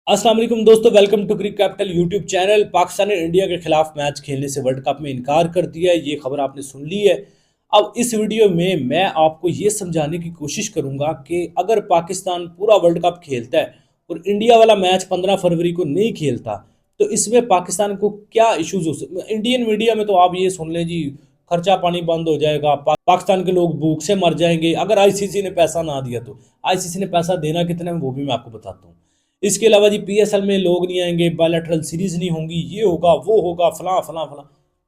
अस्सलाम वालेकुम दोस्तों, welcome to crick capital YouTube channel. Pakistan ने इंडिया के खिलाफ मैच खेलने से वर्ल्ड कप में इनकार कर दिया है। ये खबर आपने सुन ली है। अब इस वीडियो में मैं आपको ये समझाने की कोशिश करूंगा कि अगर पाकिस्तान पूरा वर्ल्ड कप खेलता है और इंडिया वाला मैच 15 फरवरी को नहीं खेलता तो इसमें पाकिस्तान को क्या इश्यूज हो सकते। इंडियन मीडिया में तो आप ये सुन लें जी, खर्चा पानी बंद हो जाएगा, पाकिस्तान के लोग भूख से मर जाएंगे अगर आईसीसी ने पैसा ना दिया तो। आईसीसी ने पैसा देना कितना है वो भी मैं आपको बताता हूँ। इसके अलावा जी पीएसएल में लोग नहीं आएंगे, बायलैटरल सीरीज नहीं होंगी, ये होगा वो होगा, फला फला फला।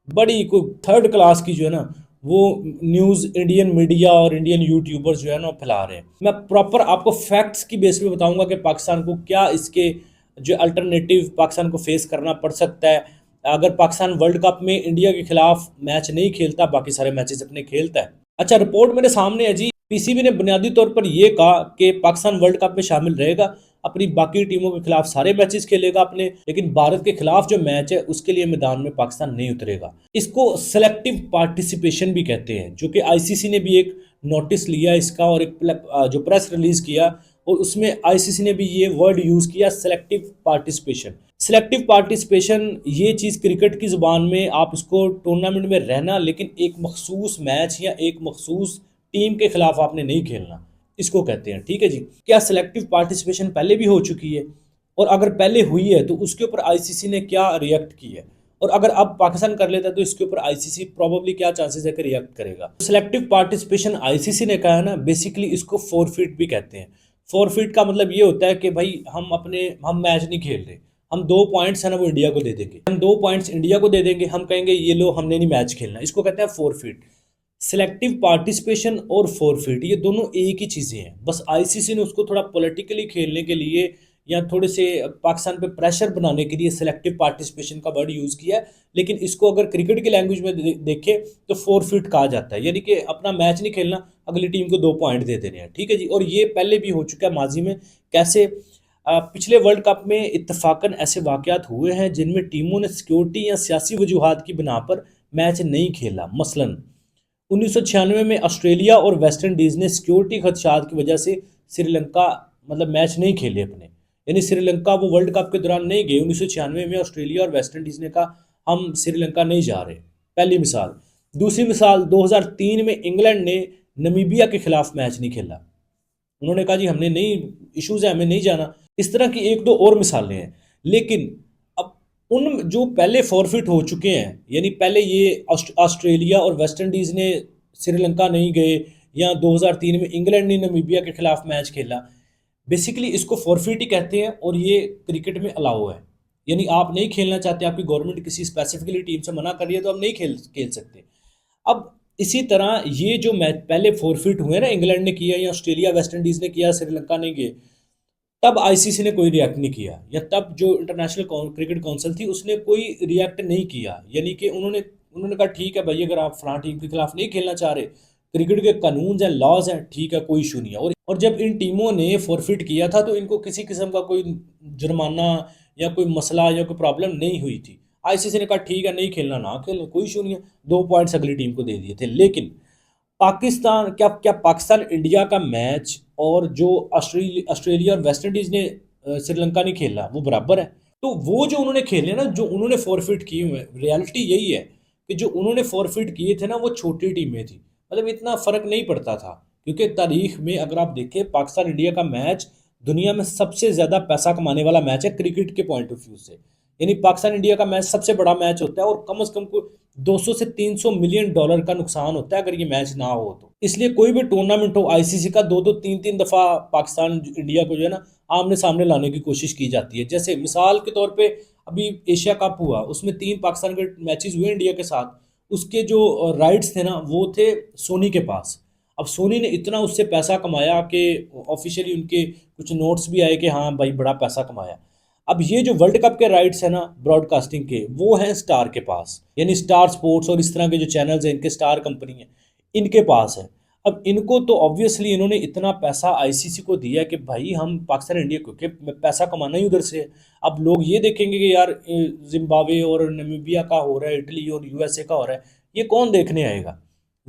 बड़ी कोई थर्ड क्लास की जो है ना वो न्यूज़ इंडियन मीडिया और इंडियन यूट्यूबर्स जो है ना फैला रहे हैं। मैं प्रॉपर आपको फैक्ट्स की बेस पे बताऊंगा कि पाकिस्तान को क्या इसके जो अल्टरनेटिव पाकिस्तान को फेस करना पड़ सकता है अगर पाकिस्तान वर्ल्ड कप में इंडिया के खिलाफ मैच नहीं खेलता, बाकी सारे मैचेस अपने खेलता है। अच्छा, रिपोर्ट मेरे सामने है जी। पीसीबी ने बुनियादी तौर पर यह कहा कि पाकिस्तान वर्ल्ड कप में शामिल रहेगा, अपनी बाकी टीमों के खिलाफ सारे मैचेस खेलेगा अपने, लेकिन भारत के खिलाफ जो मैच है उसके लिए मैदान में पाकिस्तान नहीं उतरेगा। इसको सेलेक्टिव पार्टिसिपेशन भी कहते हैं, जो कि आईसीसी ने भी एक नोटिस लिया इसका और एक जो प्रेस रिलीज किया और उसमें आईसीसी ने भी ये वर्ड यूज किया, सेलेक्टिव पार्टिसिपेशन। सेलेक्टिव पार्टिसिपेशन ये चीज़ क्रिकेट की ज़ुबान में आप इसको टूर्नामेंट में रहना, लेकिन एक मखसूस मैच या एक मखसूस टीम के खिलाफ आपने नहीं खेलना, इसको कहते हैं। ठीक है जी। क्या सिलेक्टिव पार्टिसिपेशन पहले भी हो चुकी है, और अगर पहले हुई है तो उसके ऊपर आईसीसी ने क्या रिएक्ट किया है, और अगर अब पाकिस्तान कर लेता है तो इसके ऊपर आईसीसी प्रोबेबली क्या चांसेस है कि रिएक्ट करेगा। सिलेक्टिव पार्टिसिपेशन आईसीसी ने कहा है ना, बेसिकली इसको फोरफिट भी कहते हैं। फोरफिट का मतलब ये होता है कि भाई हम मैच नहीं खेल रहे, हम 2 पॉइंट्स है ना वो इंडिया को दे देंगे, हम 2 पॉइंट्स इंडिया को दे देंगे, हम कहेंगे ये लो हमने नहीं मैच खेलना, इसको कहते हैं फोरफिट। सिलेक्टिव पार्टिसिपेशन और फोरफिट ये दोनों एक ही चीज़ें हैं, बस आईसीसी ने उसको थोड़ा पॉलिटिकली खेलने के लिए या थोड़े से पाकिस्तान पे प्रेशर बनाने के लिए सिलेक्टिव पार्टिसिपेशन का वर्ड यूज़ किया है। लेकिन इसको अगर क्रिकेट की लैंग्वेज में देखें तो फोरफिट कहा जाता है, यानी कि अपना मैच नहीं खेलना, अगली टीम को 2 पॉइंट दे देने हैं। ठीक है जी। और ये पहले भी हो चुका है माजी में। कैसे? पिछले वर्ल्ड कप में इत्तफाकन ऐसे वाक़यात हुए हैं जिनमें टीमों ने सिक्योरिटी या सियासी वजूहात की बिना पर मैच नहीं खेला। मसलन 1996 में ऑस्ट्रेलिया और वेस्ट इंडीज़ ने सिक्योरिटी खदशात की वजह से श्रीलंका मतलब मैच नहीं खेले अपने, यानी श्रीलंका वो वर्ल्ड कप के दौरान नहीं गए। 1996 में ऑस्ट्रेलिया और वेस्ट इंडीज़ ने कहा हम श्रीलंका नहीं जा रहे, पहली मिसाल। दूसरी मिसाल 2003 में इंग्लैंड ने नमीबिया के खिलाफ मैच नहीं खेला, उन्होंने कहा जी हमने नहीं, इश्यूज है हमें नहीं जाना। इस तरह की एक दो और मिसालें हैं। लेकिन अब उन जो पहले फॉरफिट हो चुके हैं, यानी पहले ये ऑस्ट्रेलिया और वेस्ट इंडीज़ ने श्रीलंका नहीं गए, या 2003 में इंग्लैंड ने नमीबिया के खिलाफ मैच खेला, बेसिकली इसको फॉरफिट ही कहते हैं। और ये क्रिकेट में अलाउ है, यानी आप नहीं खेलना चाहते, आपकी गवर्नमेंट किसी स्पेसिफिकली टीम से मना कर रही है तो आप नहीं खेल खेल सकते। अब इसी तरह ये जो मैच पहले फोरफिट हुए ना, इंग्लैंड ने किया या ऑस्ट्रेलिया वेस्ट इंडीज़ ने किया, श्रीलंका ने गए, तब आईसीसी ने कोई रिएक्ट नहीं किया, या तब जो इंटरनेशनल क्रिकेट काउंसिल थी उसने कोई रिएक्ट नहीं किया। यानी कि उन्होंने उन्होंने कहा ठीक है भाई, अगर आप फलां टीम के खिलाफ नहीं खेलना चाह रहे, क्रिकेट के कानून हैं, लॉज हैं, ठीक है, कोई इशू नहीं है। और जब इन टीमों ने फॉरफिट किया था तो इनको किसी किस्म का कोई जुर्माना या कोई मसला या कोई प्रॉब्लम नहीं हुई थी। आईसीसी ने कहा ठीक है, नहीं खेलना ना खेलना, कोई इशू नहीं है, 2 पॉइंट्स अगली टीम को दे दिए थे। लेकिन पाकिस्तान क्या क्या पाकिस्तान इंडिया का मैच और जो ऑस्ट्रेलिया और वेस्ट इंडीज़ ने श्रीलंका ने खेला वो बराबर है। तो वो जो उन्होंने खेले ना, जो उन्होंने फॉरफिट किए हुए, रियलिटी यही है कि जो उन्होंने फॉरफिट किए थे ना वो छोटी टीमें थी, मतलब इतना फ़र्क नहीं पड़ता था। क्योंकि तारीख में अगर आप देखें, पाकिस्तान इंडिया का मैच दुनिया में सबसे ज़्यादा पैसा कमाने वाला मैच है क्रिकेट के पॉइंट ऑफ व्यू से। यानी पाकिस्तान इंडिया का मैच सबसे बड़ा मैच होता है और कम से कम को 200 से 300 मिलियन डॉलर का नुकसान होता है अगर ये मैच ना हो तो। इसलिए कोई भी टूर्नामेंट हो, आईसीसी का 2-2 3-3 दफ़ा पाकिस्तान इंडिया को जो है ना आमने सामने लाने की कोशिश की जाती है। जैसे मिसाल के तौर पे अभी एशिया कप हुआ, उसमें 3 पाकिस्तान के मैचेस हुए इंडिया के साथ, उसके जो राइट्स थे ना वो थे सोनी के पास। अब सोनी ने इतना उससे पैसा कमाया कि ऑफिशियली उनके कुछ नोट्स भी आए कि हाँ भाई बड़ा पैसा कमाया। अब ये जो वर्ल्ड कप के राइट्स है ना ब्रॉडकास्टिंग के, वो हैं स्टार के पास, यानी स्टार स्पोर्ट्स और इस तरह के जो चैनल्स हैं इनके, स्टार कंपनी है, इनके पास है। अब इनको तो ऑब्वियसली इन्होंने इतना पैसा आईसीसी को दिया कि भाई हम पाकिस्तान इंडिया को, क्योंकि पैसा कमाना ही उधर से है। अब लोग ये देखेंगे कि यार जिम्बाब्वे और नमीबिया का हो रहा है, इटली और यूएसए का हो रहा है, ये कौन देखने आएगा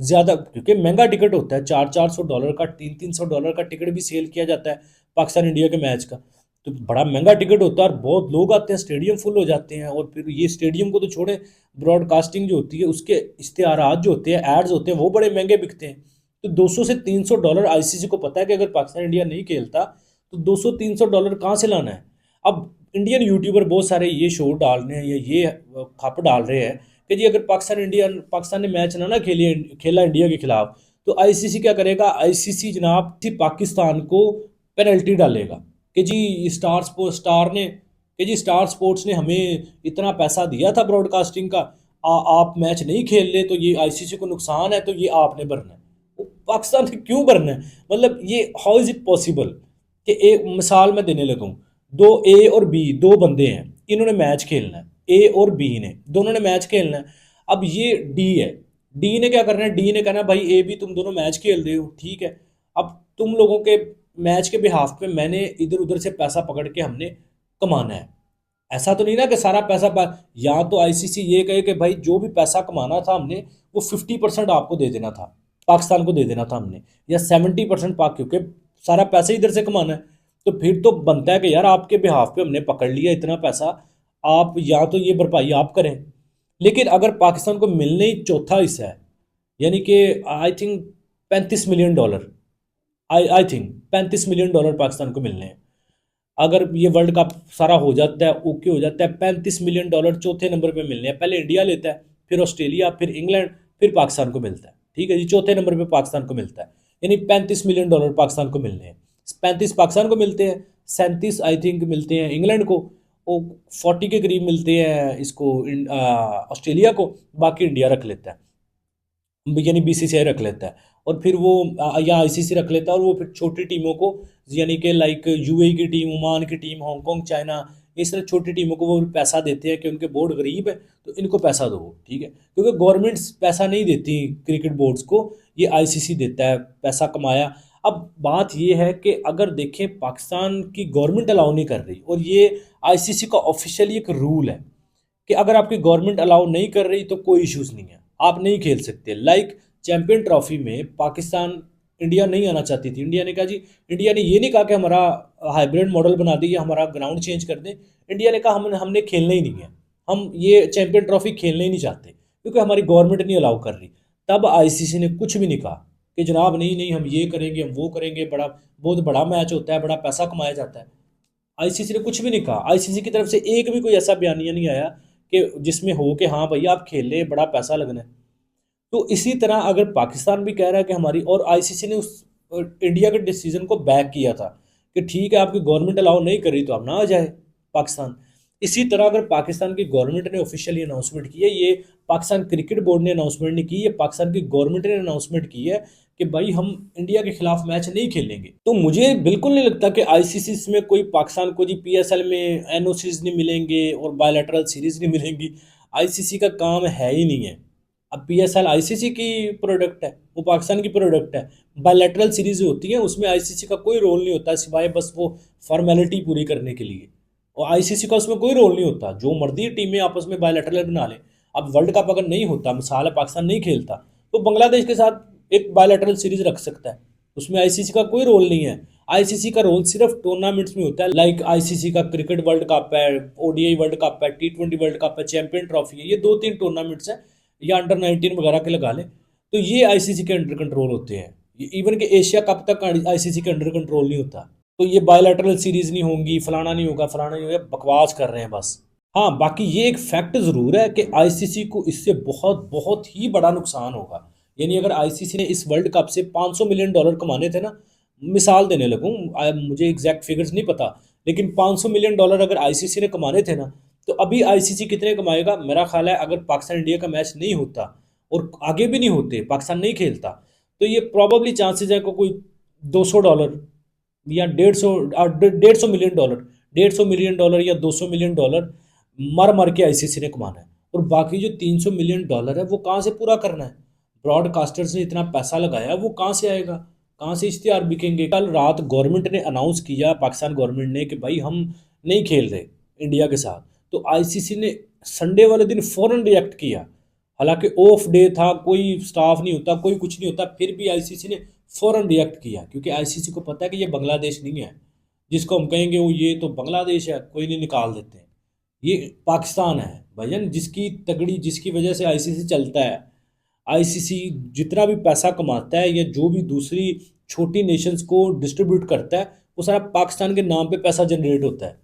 ज़्यादा, क्योंकि महंगा टिकट होता है, 400-400 डॉलर का, 300-300 डॉलर का टिकट भी सेल किया जाता है पाकिस्तान इंडिया के मैच का। तो बड़ा महंगा टिकट होता है और बहुत लोग आते हैं, स्टेडियम फुल हो जाते हैं। और फिर ये स्टेडियम को तो छोड़े, ब्रॉडकास्टिंग जो होती है उसके इश्तेहारात जो होते हैं, एड्स होते हैं, वो बड़े महंगे बिकते हैं। तो 200 से $300 आईसीसी को पता है कि अगर पाकिस्तान इंडिया नहीं खेलता तो $200-300 कहाँ से लाना है। अब इंडियन यूट्यूबर बहुत सारे ये शो डाल रहे हैं या ये खप डाल रहे हैं कि जी अगर पाकिस्तान ने मैच ना खेला इंडिया के खिलाफ तो आईसीसी क्या करेगा। आईसीसी जनाब पाकिस्तान को पेनल्टी डालेगा कि जी स्टार स्पोर्ट्स ने हमें इतना पैसा दिया था ब्रॉडकास्टिंग का, आप मैच नहीं खेल रहे तो ये आईसीसी को नुकसान है, तो ये आपने भरना है। वो पाकिस्तान ने क्यों भरना है? मतलब ये हाउ इज़ इट पॉसिबल कि एक मिसाल मैं देने लगूँ, दो ए और बी, दो बंदे हैं, इन्होंने मैच खेलना है, ए और बी ने दोनों ने मैच खेलना है। अब ये डी है, डी ने क्या करना है, डी ने कहना है भाई ए बी तुम दोनों मैच खेल रहे हो, ठीक है। अब तुम लोगों के मैच के बिहाफ पे मैंने इधर उधर से पैसा पकड़ के हमने कमाना है। ऐसा तो नहीं ना कि सारा पैसा या तो आईसीसी ये कहे कि भाई जो भी पैसा कमाना था हमने वो 50% आपको दे देना था, पाकिस्तान को दे देना था हमने, या 70% पाक, क्योंकि सारा पैसा इधर से कमाना है। तो फिर तो बनता है कि यार आपके बिहाफ पे हमने पकड़ लिया इतना पैसा, आप या तो ये भरपाई आप करें। लेकिन अगर पाकिस्तान को मिलने ही चौथा हिस्सा है, यानी कि I think $35 million, I think $35 million Pakistan को मिलने हैं। अगर ये वर्ल्ड कप सारा हो जाता है, ओके हो जाता है, $35 मिलियन चौथे नंबर पे मिलने हैं। पहले इंडिया लेता है, फिर ऑस्ट्रेलिया, फिर इंग्लैंड, फिर पाकिस्तान को मिलता है, ठीक है जी। चौथे नंबर पे पाकिस्तान को मिलता है, यानी $35 मिलियन पाकिस्तान को मिलने हैं। 35 पाकिस्तान को मिलते हैं, 37 आई थिंक मिलते हैं इंग्लैंड को, और 40 के करीब मिलते हैं इसको ऑस्ट्रेलिया को, बाकी इंडिया रख लेता है, यानी बीसीसीआई रख लेता है। और फिर वो या आईसीसी रख लेता है, और वो फिर छोटी टीमों को, यानी कि लाइक यूएई की टीम, ओमान की टीम, हांगकांग, चाइना, इस तरह छोटी टीमों को वो पैसा देते हैं कि उनके बोर्ड गरीब है तो इनको पैसा दो, ठीक है। क्योंकि गवर्नमेंट्स पैसा नहीं देती क्रिकेट बोर्ड्स को, ये आईसीसी देता है पैसा कमाया। अब बात ये है कि अगर देखें पाकिस्तान की गवर्नमेंट अलाउ नहीं कर रही, और ये आईसीसी का ऑफिशियली एक रूल है कि अगर आपकी गवर्नमेंट अलाउ नहीं कर रही तो कोई इश्यूज़ नहीं है, आप नहीं खेल सकते। लाइक चैंपियन ट्रॉफी में पाकिस्तान, इंडिया नहीं आना चाहती थी, इंडिया ने कहा जी, इंडिया ने ये नहीं कहा कि हमारा हाइब्रिड मॉडल बना दीजिए, हमारा ग्राउंड चेंज कर दें। इंडिया ने कहा हमने खेलना ही नहीं है, हम ये चैंपियन ट्रॉफी खेलना ही नहीं चाहते क्योंकि हमारी गवर्नमेंट नहीं अलाउ कर रही। तब आईसीसी ने कुछ भी नहीं कहा कि जनाब नहीं नहीं हम ये करेंगे, हम वो करेंगे, बहुत बड़ा मैच होता है, बड़ा पैसा कमाया जाता है। आईसीसी ने कुछ भी नहीं कहा, आईसीसी की तरफ से एक भी कोई ऐसा बयानिया नहीं आया कि जिसमें हो कि हाँ भैया आप खेल ले, बड़ा पैसा लगना है। तो इसी तरह अगर पाकिस्तान भी कह रहा है कि हमारी, और आईसीसी ने उस इंडिया के डिसीजन को बैक किया था कि ठीक है आपकी गवर्नमेंट अलाउ नहीं कर रही तो आप ना आ जाए पाकिस्तान। इसी तरह अगर पाकिस्तान की गवर्नमेंट ने ऑफिशियली अनाउंसमेंट की है, ये पाकिस्तान क्रिकेट बोर्ड ने अनाउंसमेंट नहीं की, ये पाकिस्तान की गवर्नमेंट ने अनाउंसमेंट की है कि भाई हम इंडिया के खिलाफ मैच नहीं खेलेंगे, तो मुझे बिल्कुल नहीं लगता कि आईसीसी में कोई पाकिस्तान को जी पीएसएल में एनओसीज नहीं मिलेंगे और बायलैटरल सीरीज नहीं मिलेंगी। आईसीसी का काम है ही नहीं है। अब पीएसएल आईसीसी की प्रोडक्ट है, वो पाकिस्तान की प्रोडक्ट है। बायलैटरल सीरीज होती हैं उसमें आईसीसी का कोई रोल नहीं होता सिवाय बस वो फॉर्मेलिटी पूरी करने के लिए, और आईसीसी का उसमें कोई रोल नहीं होता। जो मर्जी टीमें आपस में बायलैटरल बना लें। अब वर्ल्ड कप अगर नहीं होता, मिसाल है पाकिस्तान नहीं खेलता, तो बांग्लादेश के साथ एक बायलैटरल सीरीज रख सकता है, उसमें आईसीसी का कोई रोल नहीं है। आईसीसी का रोल सिर्फ टूर्नामेंट्स में होता है, लाइक आईसीसी का क्रिकेट वर्ल्ड कप है, ओडीआई वर्ल्ड कप है, टी20 वर्ल्ड कप है, चैंपियन ट्रॉफी है, ये 2-3 टूर्नामेंट्स हैं, या अंडर 19 वगैरह के लगा लें, तो ये आईसीसी के अंडर कंट्रोल होते हैं। इवन कि एशिया कप तक आईसीसी के अंडर कंट्रोल नहीं होता। तो ये बायलैटरल सीरीज नहीं होंगी, फलाना नहीं होगा, फलाना नहीं होगा, बकवास कर रहे हैं बस। हाँ, बाकी ये एक फैक्ट ज़रूर है कि आईसीसी को इससे बहुत बहुत ही बड़ा नुकसान होगा। यानी अगर आईसीसी ने इस वर्ल्ड कप से $500 मिलियन कमाने थे ना, मिसाल देने लगूँ, मुझे एग्जैक्ट फिगर्स नहीं पता, लेकिन $500 मिलियन अगर आईसीसी ने कमाने थे ना, तो अभी आईसीसी कितने कमाएगा? मेरा ख्याल है अगर पाकिस्तान इंडिया का मैच नहीं होता और आगे भी नहीं होते, पाकिस्तान नहीं खेलता, तो ये प्रॉबली चांसेस है कि कोई $200 या 150 मिलियन या $200 मिलियन मर मर के आईसीसी ने कमाना है। और बाकी जो $300 मिलियन है वो कहाँ से पूरा करना है? ब्रॉडकास्टर्स ने इतना पैसा लगाया, वो कहाँ से आएगा? कहाँ से इश्तिहार बिकेंगे? कल रात गवर्नमेंट ने अनाउंस किया, पाकिस्तान गवर्नमेंट ने, कि भाई हम नहीं खेल रहे इंडिया के साथ, तो आईसीसी ने संडे वाले दिन फ़ौरन रिएक्ट किया। हालांकि ऑफ डे था, कोई स्टाफ नहीं होता, कोई कुछ नहीं होता, फिर भी आईसीसी ने फ़ौरन रिएक्ट किया, क्योंकि आईसीसी को पता है कि ये बांग्लादेश नहीं है। जिसको हम कहेंगे वो ये तो बांग्लादेश है, कोई नहीं, निकाल देते हैं। ये पाकिस्तान है भाईजान, जिसकी वजह से आईसीसी चलता है। आईसीसी जितना भी पैसा कमाता है या जो भी दूसरी छोटी नेशंस को डिस्ट्रीब्यूट करता है, वो सारा पाकिस्तान के नाम पे पैसा जनरेट होता है।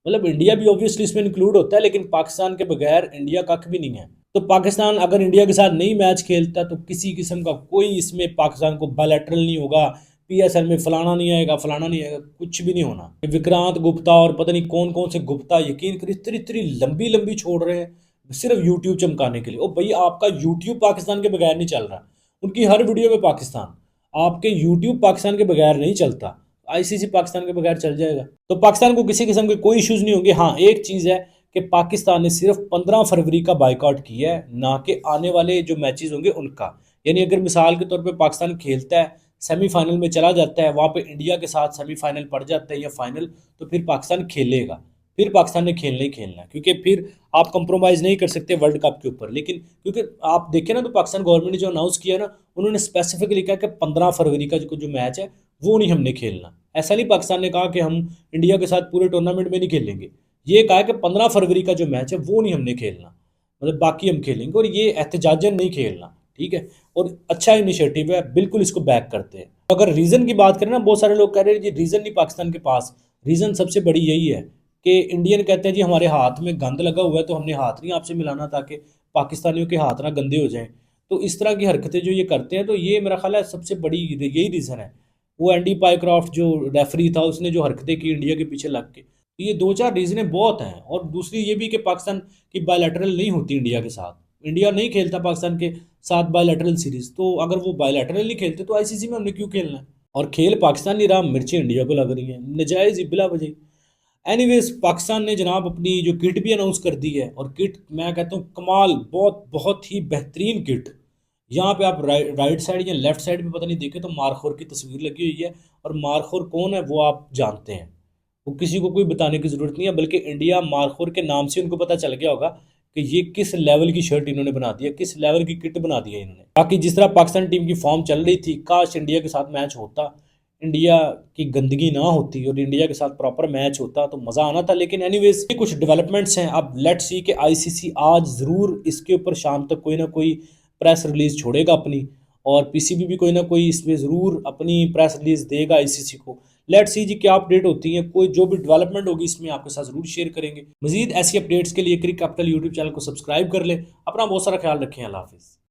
मतलब इंडिया भी ऑब्वियसली इसमें इंक्लूड होता है, लेकिन पाकिस्तान के बगैर इंडिया कख भी नहीं है। तो पाकिस्तान अगर इंडिया के साथ नहीं मैच खेलता तो किसी किस्म का कोई इसमें पाकिस्तान को बायलैटरल नहीं होगा, पीएसएल में फलाना नहीं आएगा, फलाना नहीं आएगा, कुछ भी नहीं होना। विक्रांत गुप्ता और पता नहीं कौन कौन से गुप्ता, यकीन करिए इतनी इतनी लंबी लंबी छोड़ रहे हैं सिर्फ यूट्यूब चमकाने के लिए। ओ भाई, आपका यूट्यूब पाकिस्तान के बगैर नहीं चल रहा। उनकी हर वीडियो में पाकिस्तान, आपके यूट्यूब पाकिस्तान के बगैर नहीं चलता, आईसीसी पाकिस्तान के बगैर चल जाएगा। तो पाकिस्तान को किसी किस्म के कोई इश्यूज नहीं होंगे। हाँ, एक चीज़ है कि पाकिस्तान ने सिर्फ 15 फरवरी का बाइकआउट किया है, ना कि आने वाले जो मैचेस होंगे उनका। यानी अगर मिसाल के तौर पे पाकिस्तान खेलता है, सेमीफाइनल में चला जाता है, वहाँ पे इंडिया के साथ सेमीफाइनल पड़ जाता है या फाइनल, तो फिर पाकिस्तान खेलेगा। फिर पाकिस्तान ने खेलना ही खेलना है, क्योंकि फिर आप कंप्रोमाइज़ नहीं कर सकते वर्ल्ड कप के ऊपर। लेकिन क्योंकि आप देखें ना, तो पाकिस्तान गवर्नमेंट ने जो अनाउंस किया ना, उन्होंने स्पेसिफिकली कहा कि 15 फरवरी का जो मैच है वो नहीं हमने खेलना। ऐसा नहीं पाकिस्तान ने कहा कि हम इंडिया के साथ पूरे टूर्नामेंट में नहीं खेलेंगे। ये कहा कि 15 फरवरी का जो मैच है वो नहीं हमने खेलना, मतलब बाकी हम खेलेंगे, और ये एहतजाजन नहीं खेलना। ठीक है, और अच्छा इनिशिएटिव है, बिल्कुल इसको बैक करते हैं। अगर रीज़न की बात करें ना, बहुत सारे लोग कह रहे हैं जी रीज़न नहीं पाकिस्तान के पास। रीज़न सबसे बड़ी यही है कि इंडियन कहते हैं जी हमारे हाथ में गंद लगा हुआ है, तो हमने हाथ नहीं आपसे मिलाना ताकि पाकिस्तानियों के हाथ ना गंदे हो जाएं। तो इस तरह की हरकतें जो ये करते हैं, तो ये मेरा ख्याल है सबसे बड़ी यही रीज़न है। वो एंडी पाइक्रॉफ्ट जो रेफरी था, उसने जो हरकतें की इंडिया के पीछे लग के, तो ये दो चार रीज़नें बहुत हैं। और दूसरी ये भी कि पाकिस्तान की बायलैटरल नहीं होती इंडिया के साथ। इंडिया नहीं खेलता पाकिस्तान के साथ बायलैटरल सीरीज, तो अगर वो बायलैटरल नहीं खेलते तो आईसीसी में हमने क्यों खेलना है? और खेल पाकिस्तान नहीं रहा, मिर्ची इंडिया को लग रही हैं नजायज़ ही बिला वजह। एनीवेज, पाकिस्तान ने जनाब अपनी जो किट भी अनाउंस कर दी है, और किट मैं कहता हूँ कमाल, बहुत बहुत ही बेहतरीन किट। यहाँ पे आप राइट साइड या लेफ्ट साइड पे पता नहीं देखे तो मारखोर की तस्वीर लगी हुई है। और मारखोर कौन है वो आप जानते हैं, वो किसी को कोई बताने की ज़रूरत नहीं है, बल्कि इंडिया मारखोर के नाम से उनको पता चल गया होगा कि ये किस लेवल की शर्ट इन्होंने बना दी है, किस लेवल की किट बना दी है इन्होंने। बाकी जिस तरह पाकिस्तान टीम की फॉर्म चल रही थी, काश इंडिया के साथ मैच होता, इंडिया की गंदगी ना होती और इंडिया के साथ प्रॉपर मैच होता तो मज़ा आना था। लेकिन एनीवेज, ये कुछ डेवलपमेंट्स हैं। अब लेट्स सी कि आईसीसी आज ज़रूर इसके ऊपर शाम तक कोई ना कोई प्रेस रिलीज़ छोड़ेगा अपनी, और पीसीबी भी कोई ना कोई इसमें ज़रूर अपनी प्रेस रिलीज़ देगा आईसीसी को। लेट्स सी जी क्या अपडेट होती है, कोई जो भी डेवलपमेंट होगी इसमें आपके साथ ज़रूर शेयर करेंगे। मजीद ऐसी अपडेट्स के लिए क्रिक कैपिटल यूट्यूब चैनल को सब्सक्राइब कर ले। अपना बहुत सारा ख्याल रखें। अल्लाह हाफिज़।